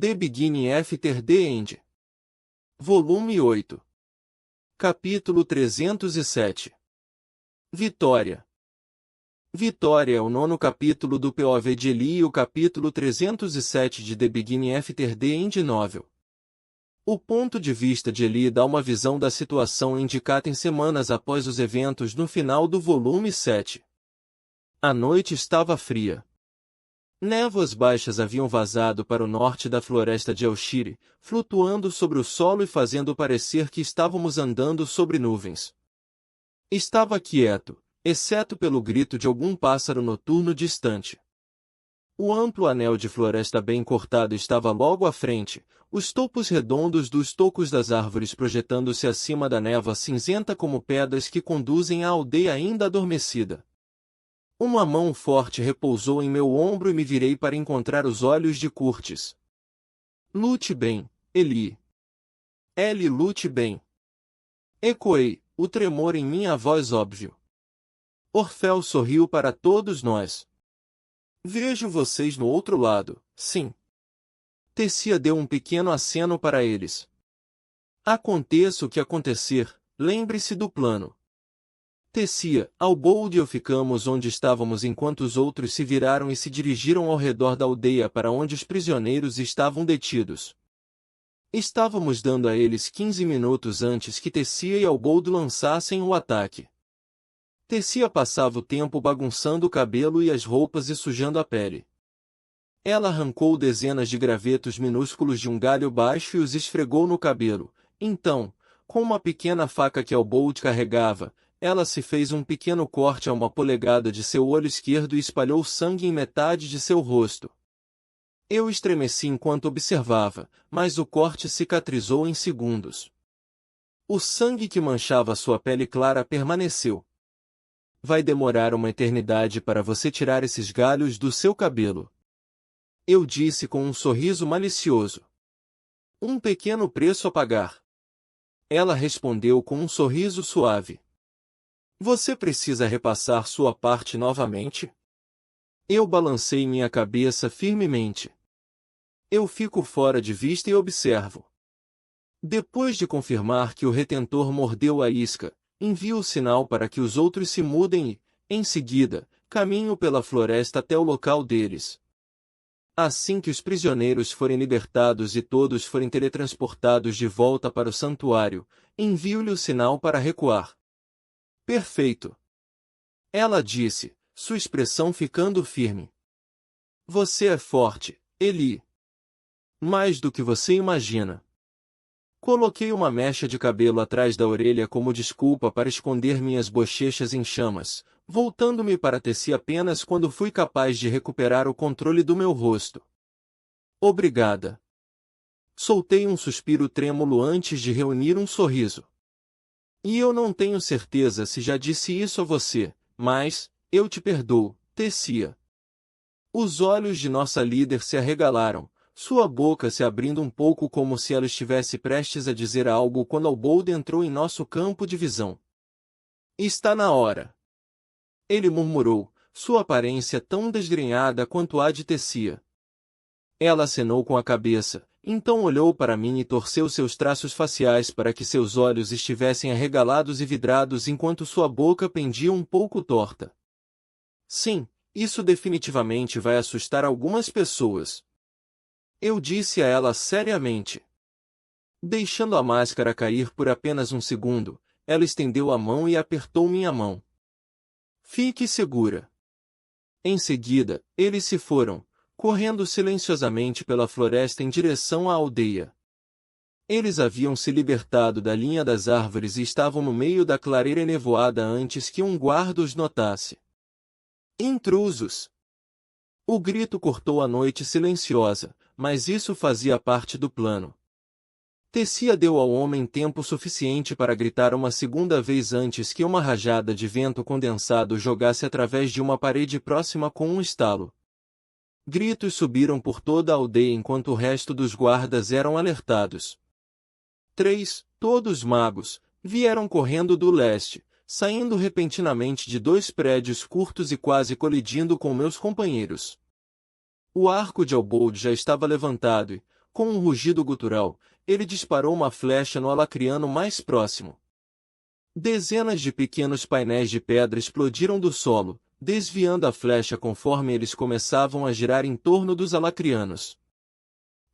The Beginning After the End. Volume 8. Capítulo 307. Vitória. Vitória é o 9º capítulo do POV de Eli e o capítulo 307 de The Beginning After the End novel. O ponto de vista de Eli dá uma visão da situação indicada em semanas após os eventos no final do volume 7. A noite estava fria. Névoas baixas haviam vazado para o norte da floresta de Elshire, flutuando sobre o solo e fazendo parecer que estávamos andando sobre nuvens. Estava quieto, exceto pelo grito de algum pássaro noturno distante. O amplo anel de floresta bem cortado estava logo à frente, os topos redondos dos tocos das árvores projetando-se acima da névoa cinzenta como pedras que conduzem à aldeia ainda adormecida. Uma mão forte repousou em meu ombro e me virei para encontrar os olhos de Curtis. Lute bem, Eli. Ellie, lute bem. Ecoei, o tremor em minha voz óbvio. Orfeu sorriu para todos nós. Vejo vocês no outro lado, sim. Tessia deu um pequeno aceno para eles. Aconteça o que acontecer, lembre-se do plano. Tessia, Albold e eu ficamos onde estávamos enquanto os outros se viraram e se dirigiram ao redor da aldeia para onde os prisioneiros estavam detidos. Estávamos dando a eles 15 minutos antes que Tessia e Albold lançassem o ataque. Tessia passava o tempo bagunçando o cabelo e as roupas e sujando a pele. Ela arrancou dezenas de gravetos minúsculos de um galho baixo e os esfregou no cabelo. Então, com uma pequena faca que Albold carregava, ela se fez um pequeno corte a 1 polegada de seu olho esquerdo e espalhou sangue em metade de seu rosto. Eu estremeci enquanto observava, mas o corte cicatrizou em segundos. O sangue que manchava sua pele clara permaneceu. Vai demorar uma eternidade para você tirar esses galhos do seu cabelo. Eu disse com um sorriso malicioso. Um pequeno preço a pagar. Ela respondeu com um sorriso suave. Você precisa repassar sua parte novamente? Eu balancei minha cabeça firmemente. Eu fico fora de vista e observo. Depois de confirmar que o retentor mordeu a isca, envio o sinal para que os outros se mudem e, em seguida, caminho pela floresta até o local deles. Assim que os prisioneiros forem libertados e todos forem teletransportados de volta para o santuário, envio-lhe o sinal para recuar. Perfeito. Ela disse, sua expressão ficando firme. Você é forte, Eli. Mais do que você imagina. Coloquei uma mecha de cabelo atrás da orelha como desculpa para esconder minhas bochechas em chamas, voltando-me para Tessia apenas quando fui capaz de recuperar o controle do meu rosto. Obrigada. Soltei um suspiro trêmulo antes de reunir um sorriso. E eu não tenho certeza se já disse isso a você, mas, eu te perdoo, Tessia. Os olhos de nossa líder se arregalaram, sua boca se abrindo um pouco como se ela estivesse prestes a dizer algo quando Albold entrou em nosso campo de visão. Está na hora. Ele murmurou, sua aparência tão desgrenhada quanto a de Tessia. Ela acenou com a cabeça, então olhou para mim e torceu seus traços faciais para que seus olhos estivessem arregalados e vidrados enquanto sua boca pendia um pouco torta. Sim, isso definitivamente vai assustar algumas pessoas. Eu disse a ela seriamente. Deixando a máscara cair por apenas um segundo, ela estendeu a mão e apertou minha mão. Fique segura. Em seguida, eles se foram, correndo silenciosamente pela floresta em direção à aldeia. Eles haviam se libertado da linha das árvores e estavam no meio da clareira enevoada antes que um guarda os notasse. Intrusos! O grito cortou a noite silenciosa, mas isso fazia parte do plano. Tessia deu ao homem tempo suficiente para gritar uma segunda vez antes que uma rajada de vento condensado jogasse através de uma parede próxima com um estalo. Gritos subiram por toda a aldeia enquanto o resto dos guardas eram alertados. 3, todos magos, vieram correndo do leste, saindo repentinamente de 2 prédios curtos e quase colidindo com meus companheiros. O arco de Albold já estava levantado e, Com um rugido gutural, ele disparou uma flecha no alacriano mais próximo. Dezenas de pequenos painéis de pedra explodiram do solo, desviando a flecha conforme eles começavam a girar em torno dos alacrianos.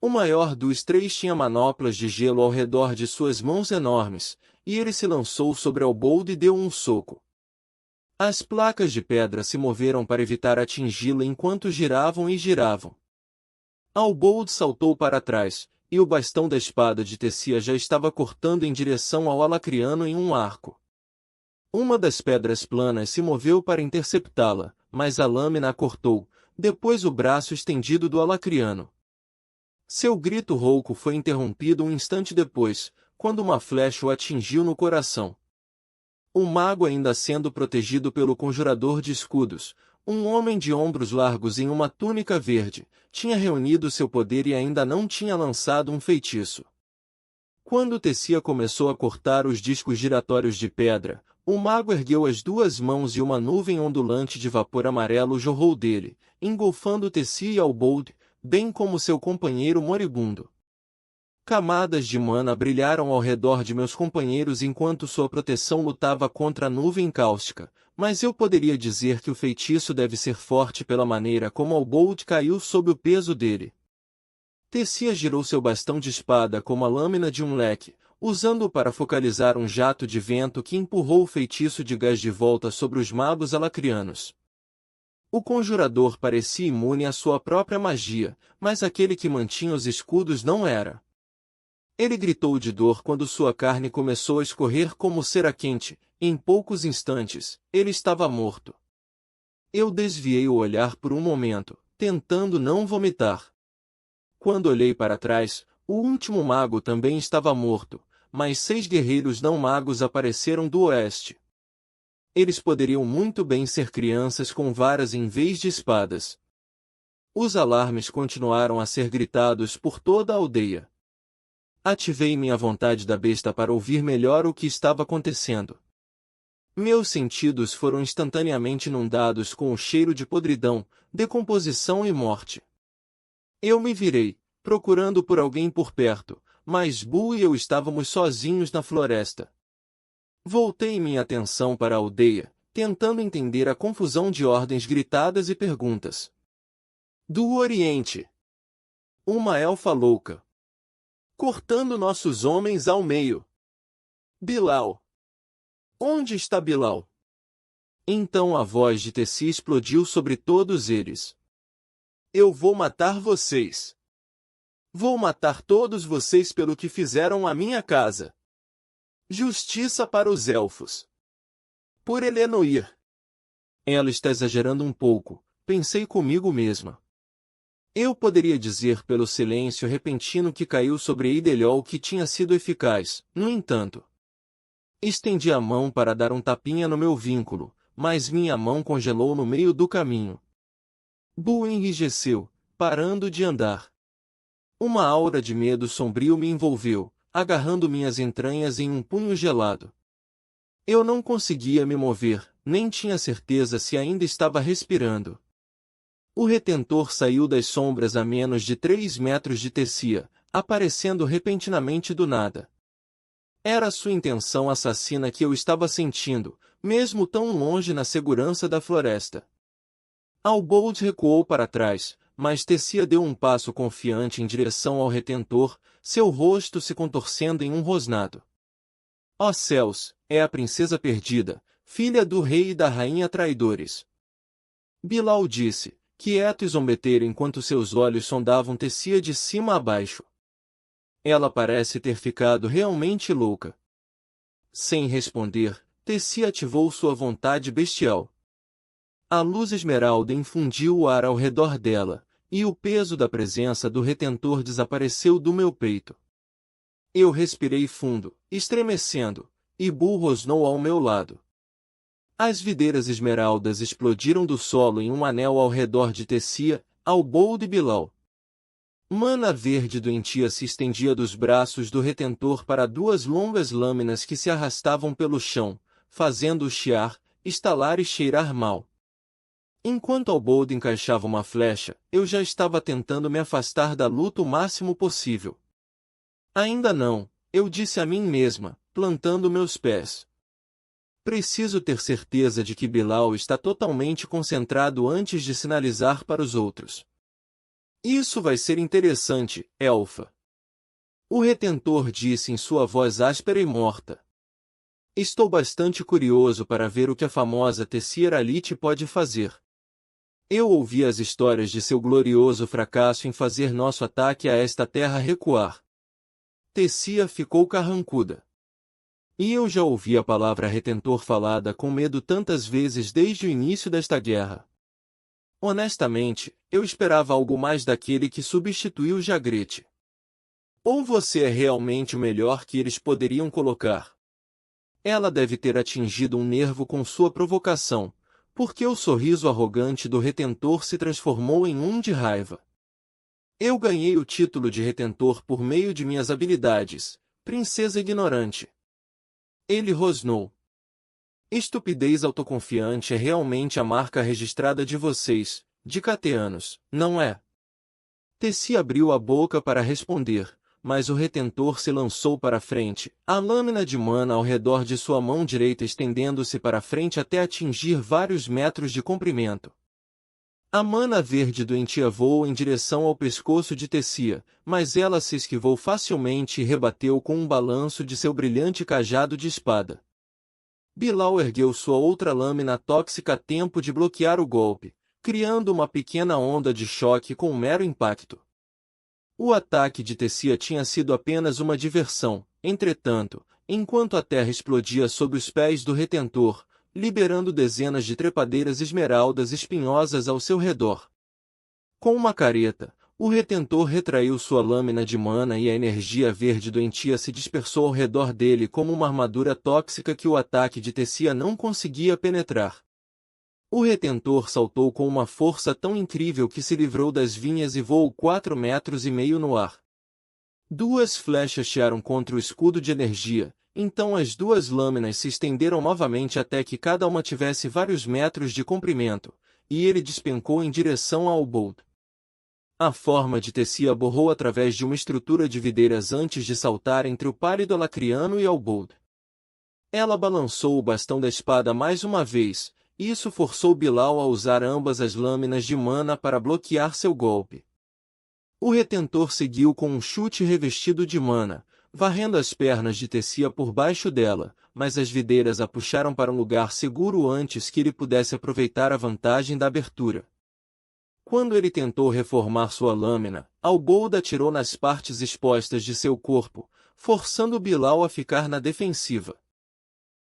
O maior dos três tinha manoplas de gelo ao redor de suas mãos enormes, e ele se lançou sobre Albold e deu um soco. As placas de pedra se moveram para evitar atingi-lo enquanto giravam e giravam. Albold saltou para trás, e o bastão da espada de Tessia já estava cortando em direção ao alacriano em um arco. Uma das pedras planas se moveu para interceptá-la, mas a lâmina a cortou, depois o braço estendido do alacriano. Seu grito rouco foi interrompido um instante depois, quando uma flecha o atingiu no coração. O mago ainda sendo protegido pelo conjurador de escudos, um homem de ombros largos em uma túnica verde, tinha reunido seu poder e ainda não tinha lançado um feitiço. Quando Tessia começou a cortar os discos giratórios de pedra, o mago ergueu as duas mãos e uma nuvem ondulante de vapor amarelo jorrou dele, engolfando Tessia e Albold, bem como seu companheiro moribundo. Camadas de mana brilharam ao redor de meus companheiros enquanto sua proteção lutava contra a nuvem cáustica, mas eu poderia dizer que o feitiço deve ser forte pela maneira como Albold caiu sob o peso dele. Tessia girou seu bastão de espada como a lâmina de um leque, usando-o para focalizar um jato de vento que empurrou o feitiço de gás de volta sobre os magos alacrianos. O conjurador parecia imune à sua própria magia, mas aquele que mantinha os escudos não era. Ele gritou de dor quando sua carne começou a escorrer como cera quente. Em poucos instantes, ele estava morto. Eu desviei o olhar por um momento, tentando não vomitar. Quando olhei para trás, o último mago também estava morto, mas 6 guerreiros não magos apareceram do oeste. Eles poderiam muito bem ser crianças com varas em vez de espadas. Os alarmes continuaram a ser gritados por toda a aldeia. Ativei minha vontade da besta para ouvir melhor o que estava acontecendo. Meus sentidos foram instantaneamente inundados com o cheiro de podridão, decomposição e morte. Eu me virei, procurando por alguém por perto, mas Bull e eu estávamos sozinhos na floresta. Voltei minha atenção para a aldeia, tentando entender a confusão de ordens gritadas e perguntas. Do Oriente. Uma elfa louca. Cortando nossos homens ao meio. Bilal. Onde está Bilal? Então a voz de Tessia explodiu sobre todos eles. Eu vou matar vocês. Vou matar todos vocês pelo que fizeram à minha casa. Justiça para os elfos. Por Elenoir. Ela está exagerando um pouco, pensei comigo mesma. Eu poderia dizer pelo silêncio repentino que caiu sobre Eideliol que tinha sido eficaz, no entanto. Estendi a mão para dar um tapinha no meu vínculo, mas minha mão congelou no meio do caminho. Bull enrijeceu, parando de andar. Uma aura de medo sombrio me envolveu, agarrando minhas entranhas em um punho gelado. Eu não conseguia me mover, nem tinha certeza se ainda estava respirando. O retentor saiu das sombras a menos de 3 metros de Tessia, aparecendo repentinamente do nada. Era sua intenção assassina que eu estava sentindo, mesmo tão longe na segurança da floresta. Albold recuou para trás, mas Tessia deu um passo confiante em direção ao retentor, seu rosto se contorcendo em um rosnado. Ó céus, é a princesa perdida, filha do rei e da rainha traidores. Bilal disse, quieto e zombeteiro enquanto seus olhos sondavam Tessia de cima a baixo. Ela parece ter ficado realmente louca. Sem responder, Tessia ativou sua vontade bestial. A luz esmeralda infundiu o ar ao redor dela, e o peso da presença do retentor desapareceu do meu peito. Eu respirei fundo, estremecendo, e Bull rosnou ao meu lado. As videiras esmeraldas explodiram do solo em um anel ao redor de Tessia, Albold e Bilal. Mana verde doentia se estendia dos braços do retentor para 2 longas lâminas que se arrastavam pelo chão, fazendo-o chiar, estalar e cheirar mal. Enquanto Albold encaixava uma flecha, eu já estava tentando me afastar da luta o máximo possível. Ainda não, eu disse a mim mesma, plantando meus pés. Preciso ter certeza de que Bilal está totalmente concentrado antes de sinalizar para os outros. Isso vai ser interessante, Elfa. O retentor disse em sua voz áspera e morta. Estou bastante curioso para ver o que a famosa Tessia Aralite pode fazer. Eu ouvi as histórias de seu glorioso fracasso em fazer nosso ataque a esta terra recuar. Tessia ficou carrancuda. E eu já ouvi a palavra retentor falada com medo tantas vezes desde o início desta guerra. Honestamente, eu esperava algo mais daquele que substituiu Jagrete. Ou você é realmente o melhor que eles poderiam colocar? Ela deve ter atingido um nervo com sua provocação, porque o sorriso arrogante do retentor se transformou em um de raiva. Eu ganhei o título de retentor por meio de minhas habilidades, princesa ignorante. Ele rosnou. Estupidez autoconfiante é realmente a marca registrada de vocês, Dicateanos, não é? Tessia abriu a boca para responder, mas o retentor se lançou para frente, a lâmina de mana ao redor de sua mão direita estendendo-se para frente até atingir vários metros de comprimento. A mana verde doentia voou em direção ao pescoço de Tessia, mas ela se esquivou facilmente e rebateu com um balanço de seu brilhante cajado de espada. Bilal ergueu sua outra lâmina tóxica a tempo de bloquear o golpe, criando uma pequena onda de choque com um mero impacto. O ataque de Tessia tinha sido apenas uma diversão, entretanto, enquanto a terra explodia sob os pés do retentor, liberando dezenas de trepadeiras esmeraldas espinhosas ao seu redor. Com uma careta, o retentor retraiu sua lâmina de mana e a energia verde doentia se dispersou ao redor dele como uma armadura tóxica que o ataque de Tessia não conseguia penetrar. O retentor saltou com uma força tão incrível que se livrou das vinhas e voou 4,5 metros no ar. Duas flechas chiaram contra o escudo de energia, então as duas lâminas se estenderam novamente até que cada uma tivesse vários metros de comprimento, e ele despencou em direção a Albold. A forma de Tessia borrou através de uma estrutura de videiras antes de saltar entre o pálido Alacriano e Albold. Ela balançou o bastão da espada mais uma vez, e isso forçou Bilal a usar ambas as lâminas de mana para bloquear seu golpe. O retentor seguiu com um chute revestido de mana, varrendo as pernas de Tessia por baixo dela, mas as videiras a puxaram para um lugar seguro antes que ele pudesse aproveitar a vantagem da abertura. Quando ele tentou reformar sua lâmina, Albold atirou nas partes expostas de seu corpo, forçando Bilal a ficar na defensiva.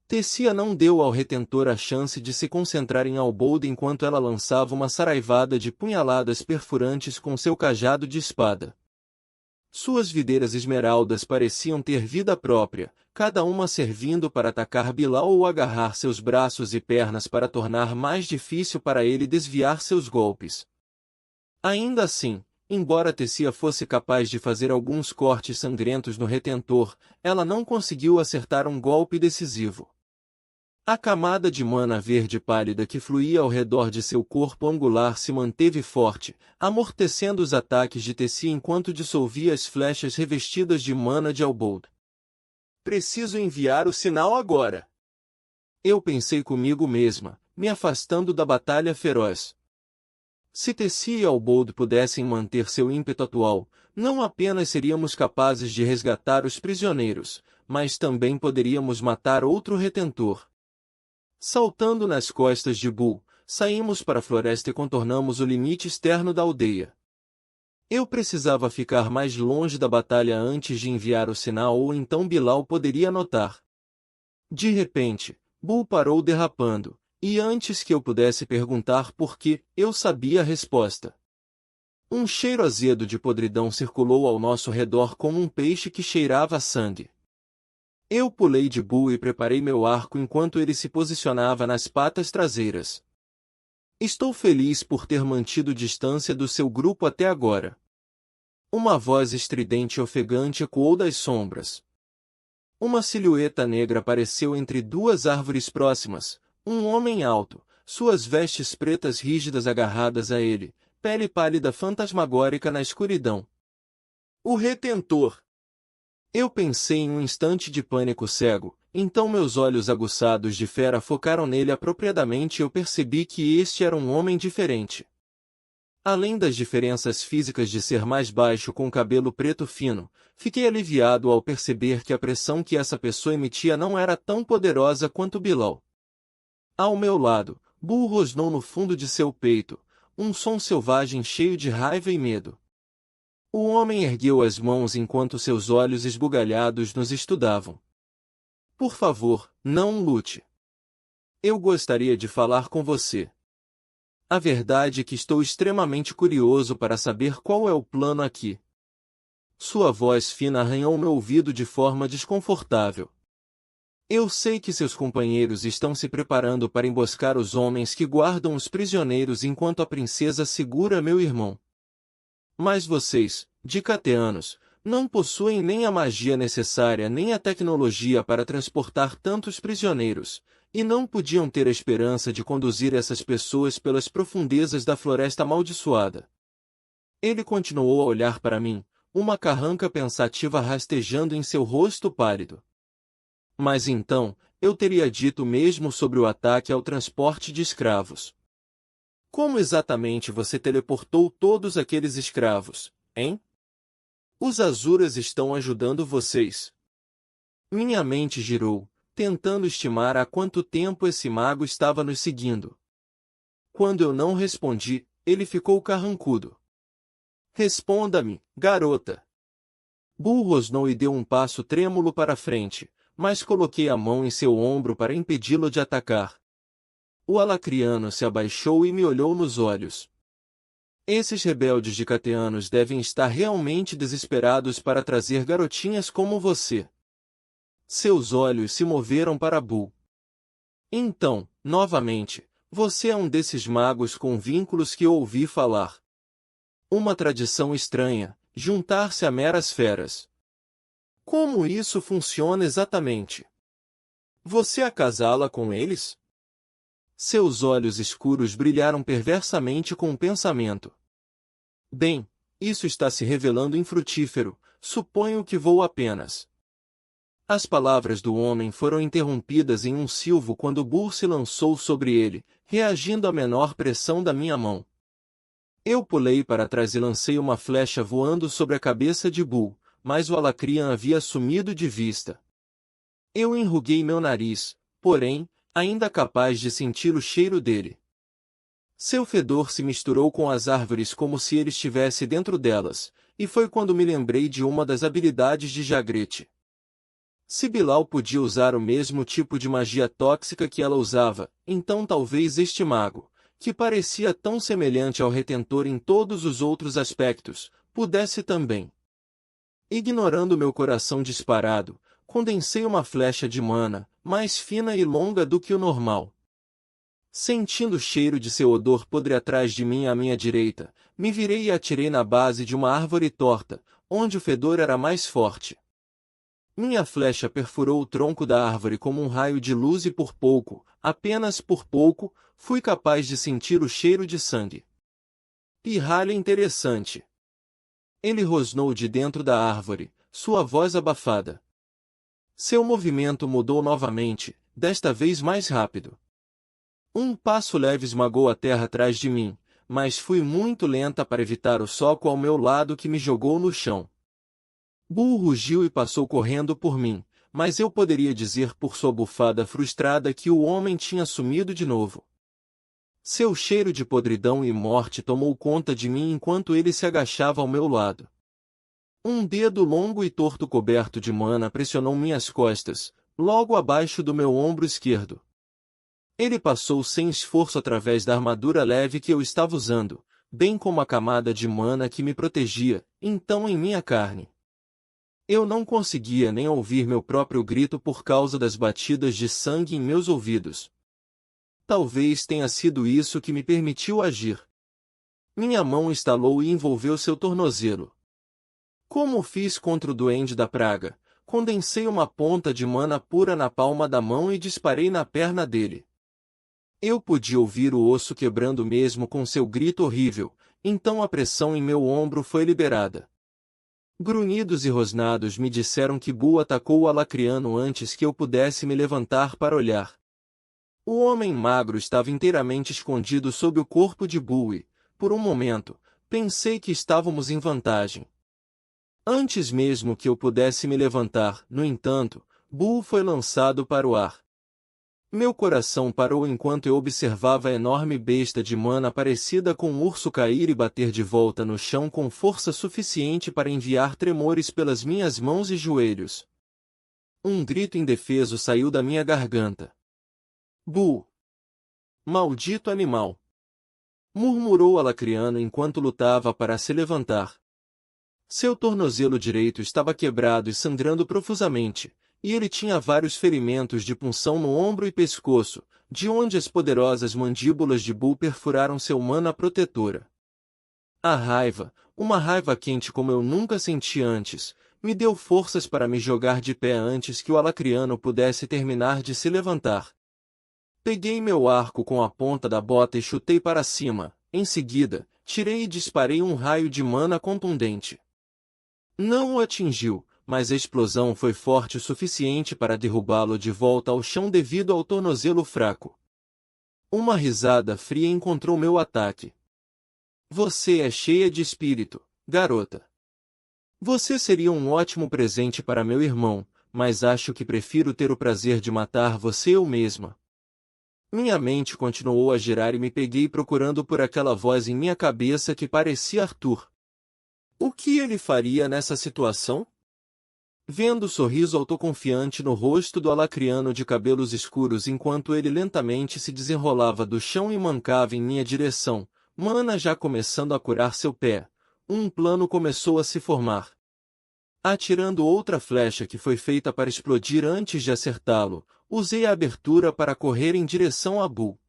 Tessia não deu ao retentor a chance de se concentrar em Albold enquanto ela lançava uma saraivada de punhaladas perfurantes com seu cajado de espada. Suas videiras esmeraldas pareciam ter vida própria, cada uma servindo para atacar Bilal ou agarrar seus braços e pernas para tornar mais difícil para ele desviar seus golpes. Ainda assim, embora Tessia fosse capaz de fazer alguns cortes sangrentos no retentor, ela não conseguiu acertar um golpe decisivo. A camada de mana verde pálida que fluía ao redor de seu corpo angular se manteve forte, amortecendo os ataques de Tessia enquanto dissolvia as flechas revestidas de mana de Albold. Preciso enviar o sinal agora. Eu pensei comigo mesma, me afastando da batalha feroz. Se Tessia e Albold pudessem manter seu ímpeto atual, não apenas seríamos capazes de resgatar os prisioneiros, mas também poderíamos matar outro retentor. Saltando nas costas de Bull, saímos para a floresta e contornamos o limite externo da aldeia. Eu precisava ficar mais longe da batalha antes de enviar o sinal ou então Bilal poderia notar. De repente, Bull parou derrapando, e antes que eu pudesse perguntar por quê, eu sabia a resposta. Um cheiro azedo de podridão circulou ao nosso redor como um peixe que cheirava a sangue. Eu pulei de Bull e preparei meu arco enquanto ele se posicionava nas patas traseiras. Estou feliz por ter mantido distância do seu grupo até agora. Uma voz estridente e ofegante ecoou das sombras. Uma silhueta negra apareceu entre duas árvores próximas, um homem alto, suas vestes pretas rígidas agarradas a ele, pele pálida fantasmagórica na escuridão. O retentor! Eu pensei em um instante de pânico cego, então meus olhos aguçados de fera focaram nele apropriadamente e eu percebi que este era um homem diferente. Além das diferenças físicas de ser mais baixo com cabelo preto fino, fiquei aliviado ao perceber que a pressão que essa pessoa emitia não era tão poderosa quanto Bilal. Ao meu lado, Bull rosnou no fundo de seu peito, um som selvagem cheio de raiva e medo. O homem ergueu as mãos enquanto seus olhos esbugalhados nos estudavam. Por favor, não lute. Eu gostaria de falar com você. A verdade é que estou extremamente curioso para saber qual é o plano aqui. Sua voz fina arranhou meu ouvido de forma desconfortável. Eu sei que seus companheiros estão se preparando para emboscar os homens que guardam os prisioneiros enquanto a princesa segura meu irmão. Mas vocês, Dicateanos, não possuem nem a magia necessária nem a tecnologia para transportar tantos prisioneiros, e não podiam ter a esperança de conduzir essas pessoas pelas profundezas da floresta amaldiçoada. Ele continuou a olhar para mim, uma carranca pensativa rastejando em seu rosto pálido. Mas então, eu teria dito o mesmo sobre o ataque ao transporte de escravos. Como exatamente você teleportou todos aqueles escravos, hein? Os Azuras estão ajudando vocês. Minha mente girou, tentando estimar há quanto tempo esse mago estava nos seguindo. Quando eu não respondi, ele ficou carrancudo. Responda-me, garota. Bull rosnou e deu um passo trêmulo para frente, mas coloquei a mão em seu ombro para impedi-lo de atacar. O alacriano se abaixou e me olhou nos olhos. Esses rebeldes dicateanos devem estar realmente desesperados para trazer garotinhas como você. Seus olhos se moveram para Bull. Então, novamente, você é um desses magos com vínculos que eu ouvi falar. Uma tradição estranha, juntar-se a meras feras. Como isso funciona exatamente? Você acasala com eles? Seus olhos escuros brilharam perversamente com o pensamento. Bem, isso está se revelando infrutífero, suponho que vou apenas. As palavras do homem foram interrompidas em um silvo quando Bull se lançou sobre ele, reagindo à menor pressão da minha mão. Eu pulei para trás e lancei uma flecha voando sobre a cabeça de Bull, mas o alacrian havia sumido de vista. Eu enruguei meu nariz, porém, ainda capaz de sentir o cheiro dele. Seu fedor se misturou com as árvores como se ele estivesse dentro delas, e foi quando me lembrei de uma das habilidades de Jagrete. Se Bilal podia usar o mesmo tipo de magia tóxica que ela usava, então talvez este mago, que parecia tão semelhante ao Retentor em todos os outros aspectos, pudesse também. Ignorando meu coração disparado, condensei uma flecha de mana, mais fina e longa do que o normal. Sentindo o cheiro de seu odor podre atrás de mim à minha direita, me virei e atirei na base de uma árvore torta, onde o fedor era mais forte. Minha flecha perfurou o tronco da árvore como um raio de luz e por pouco, apenas por pouco, fui capaz de sentir o cheiro de sangue. Pirralha interessante. Ele rosnou de dentro da árvore, sua voz abafada. Seu movimento mudou novamente, desta vez mais rápido. Um passo leve esmagou a terra atrás de mim, mas fui muito lenta para evitar o soco ao meu lado que me jogou no chão. Bull rugiu e passou correndo por mim, mas eu poderia dizer por sua bufada frustrada que o homem tinha sumido de novo. Seu cheiro de podridão e morte tomou conta de mim enquanto ele se agachava ao meu lado. Um dedo longo e torto coberto de mana pressionou minhas costas, logo abaixo do meu ombro esquerdo. Ele passou sem esforço através da armadura leve que eu estava usando, bem como a camada de mana que me protegia, então em minha carne. Eu não conseguia nem ouvir meu próprio grito por causa das batidas de sangue em meus ouvidos. Talvez tenha sido isso que me permitiu agir. Minha mão estalou e envolveu seu tornozelo. Como fiz contra o duende da praga, condensei uma ponta de mana pura na palma da mão e disparei na perna dele. Eu podia ouvir o osso quebrando mesmo com seu grito horrível, então a pressão em meu ombro foi liberada. Grunhidos e rosnados me disseram que Bull atacou o alacriano antes que eu pudesse me levantar para olhar. O homem magro estava inteiramente escondido sob o corpo de Bull e, por um momento, pensei que estávamos em vantagem. Antes mesmo que eu pudesse me levantar, no entanto, Bull foi lançado para o ar. Meu coração parou enquanto eu observava a enorme besta de mana parecida com um urso cair e bater de volta no chão com força suficiente para enviar tremores pelas minhas mãos e joelhos. Um grito indefeso saiu da minha garganta. Bull! Maldito animal! Murmurou o alacriano enquanto lutava para se levantar. Seu tornozelo direito estava quebrado e sangrando profusamente, e ele tinha vários ferimentos de punção no ombro e pescoço, de onde as poderosas mandíbulas de Bull perfuraram seu mana protetora. A raiva, uma raiva quente como eu nunca senti antes, me deu forças para me jogar de pé antes que o alacriano pudesse terminar de se levantar. Peguei meu arco com a ponta da bota e chutei para cima, em seguida, tirei e disparei um raio de mana contundente. Não o atingiu, mas a explosão foi forte o suficiente para derrubá-lo de volta ao chão devido ao tornozelo fraco. Uma risada fria encontrou meu ataque. Você é cheia de espírito, garota. Você seria um ótimo presente para meu irmão, mas acho que prefiro ter o prazer de matar você eu mesma. Minha mente continuou a girar e me peguei procurando por aquela voz em minha cabeça que parecia Arthur. O que ele faria nessa situação? Vendo o sorriso autoconfiante no rosto do alacriano de cabelos escuros enquanto ele lentamente se desenrolava do chão e mancava em minha direção, mana já começando a curar seu pé, um plano começou a se formar. Atirando outra flecha que foi feita para explodir antes de acertá-lo, usei a abertura para correr em direção a Bull.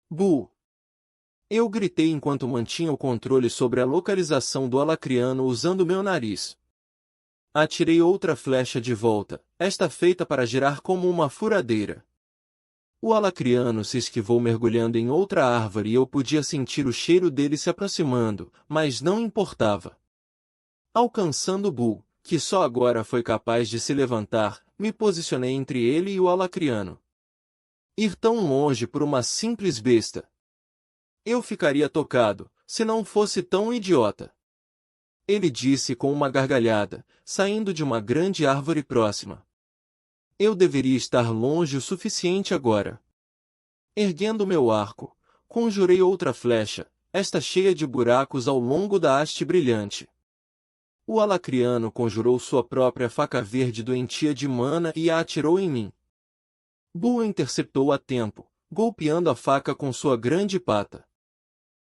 Bull! Eu gritei enquanto mantinha o controle sobre a localização do alacriano usando meu nariz. Atirei outra flecha de volta, esta feita para girar como uma furadeira. O alacriano se esquivou mergulhando em outra árvore e eu podia sentir o cheiro dele se aproximando, mas não importava. Alcançando Bull, que só agora foi capaz de se levantar, me posicionei entre ele e o alacriano. Ir tão longe por uma simples besta. Eu ficaria tocado, se não fosse tão idiota. Ele disse com uma gargalhada, saindo de uma grande árvore próxima. Eu deveria estar longe o suficiente agora. Erguendo meu arco, conjurei outra flecha, esta cheia de buracos ao longo da haste brilhante. O alacriano conjurou sua própria faca verde doentia de mana e a atirou em mim. Bull interceptou a tempo, golpeando a faca com sua grande pata.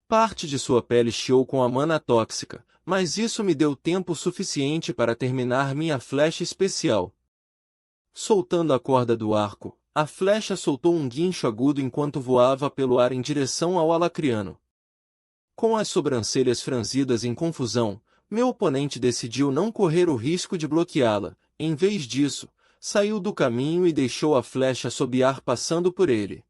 Parte de sua pele chiou com a mana tóxica, mas isso me deu tempo suficiente para terminar minha flecha especial. Soltando a corda do arco, a flecha soltou um guincho agudo enquanto voava pelo ar em direção ao alacriano. Com as sobrancelhas franzidas em confusão, meu oponente decidiu não correr o risco de bloqueá-la. Em vez disso, saiu do caminho e deixou a flecha assobiar passando por ele.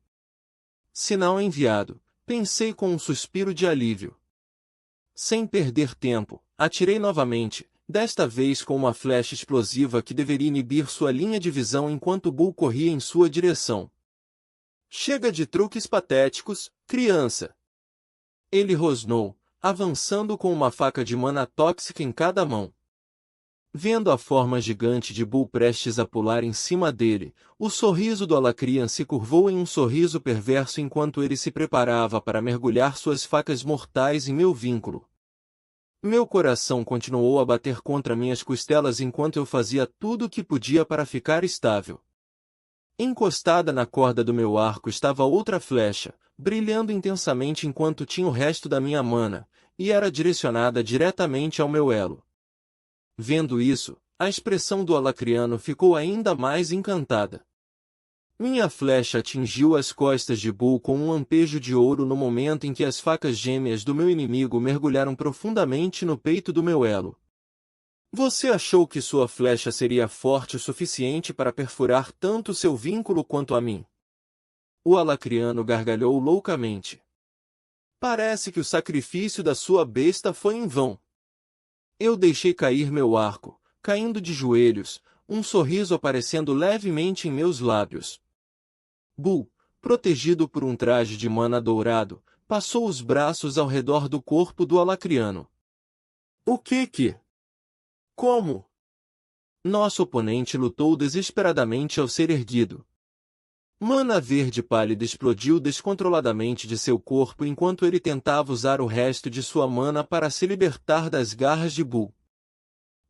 Sinal enviado, pensei com um suspiro de alívio. Sem perder tempo, atirei novamente, desta vez com uma flecha explosiva que deveria inibir sua linha de visão enquanto Bull corria em sua direção. Chega de truques patéticos, criança! Ele rosnou, avançando com uma faca de mana tóxica em cada mão. Vendo a forma gigante de Bull prestes a pular em cima dele, o sorriso do alacrian se curvou em um sorriso perverso enquanto ele se preparava para mergulhar suas facas mortais em meu vínculo. Meu coração continuou a bater contra minhas costelas enquanto eu fazia tudo o que podia para ficar estável. Encostada na corda do meu arco estava outra flecha, brilhando intensamente enquanto tinha o resto da minha mana, e era direcionada diretamente ao meu elo. Vendo isso, a expressão do alacriano ficou ainda mais encantada. Minha flecha atingiu as costas de Bull com um lampejo de ouro no momento em que as facas gêmeas do meu inimigo mergulharam profundamente no peito do meu elo. Você achou que sua flecha seria forte o suficiente para perfurar tanto seu vínculo quanto a mim? O alacriano gargalhou loucamente. Parece que o sacrifício da sua besta foi em vão. Eu deixei cair meu arco, caindo de joelhos, um sorriso aparecendo levemente em meus lábios. Bull, protegido por um traje de mana dourado, passou os braços ao redor do corpo do alacriano. O que? Como? Nosso oponente lutou desesperadamente ao ser erguido. Mana verde pálida explodiu descontroladamente de seu corpo enquanto ele tentava usar o resto de sua mana para se libertar das garras de Bull.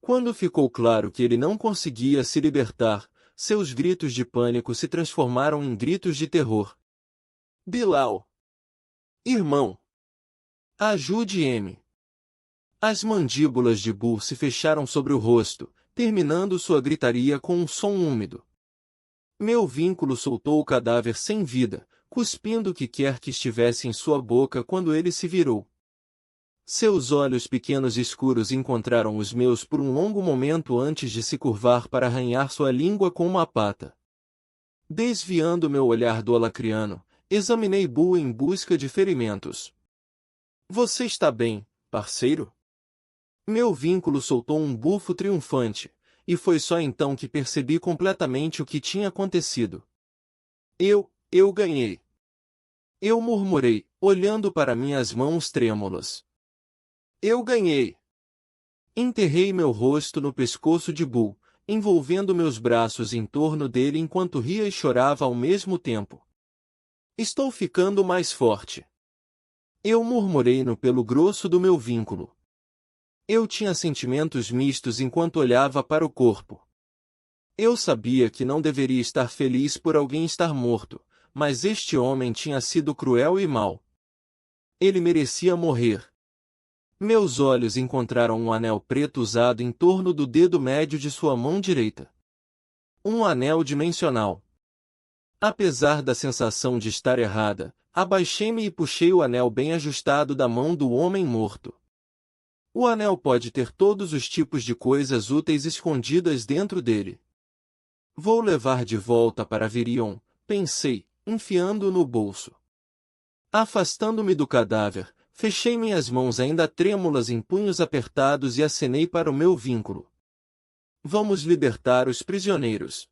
Quando ficou claro que ele não conseguia se libertar, seus gritos de pânico se transformaram em gritos de terror. Bilal! Irmão! Ajude-me! As mandíbulas de Bull se fecharam sobre o rosto, terminando sua gritaria com um som úmido. Meu vínculo soltou o cadáver sem vida, cuspindo o que quer que estivesse em sua boca quando ele se virou. Seus olhos pequenos e escuros encontraram os meus por um longo momento antes de se curvar para arranhar sua língua com uma pata. Desviando meu olhar do alacriano, examinei Bull em busca de ferimentos. Você está bem, parceiro? Meu vínculo soltou um bufo triunfante, e foi só então que percebi completamente o que tinha acontecido. Eu ganhei. Eu murmurei, olhando para minhas mãos trêmulas. Eu ganhei. Enterrei meu rosto no pescoço de Bull, envolvendo meus braços em torno dele enquanto ria e chorava ao mesmo tempo. Estou ficando mais forte. Eu murmurei no pelo grosso do meu vínculo. Eu tinha sentimentos mistos enquanto olhava para o corpo. Eu sabia que não deveria estar feliz por alguém estar morto, mas este homem tinha sido cruel e mau. Ele merecia morrer. Meus olhos encontraram um anel preto usado em torno do dedo médio de sua mão direita. Um anel dimensional. Apesar da sensação de estar errada, abaixei-me e puxei o anel bem ajustado da mão do homem morto. O anel pode ter todos os tipos de coisas úteis escondidas dentro dele. Vou levar de volta para Virion, pensei, enfiando-o no bolso. Afastando-me do cadáver, fechei minhas mãos ainda trêmulas em punhos apertados e acenei para o meu vínculo. Vamos libertar os prisioneiros.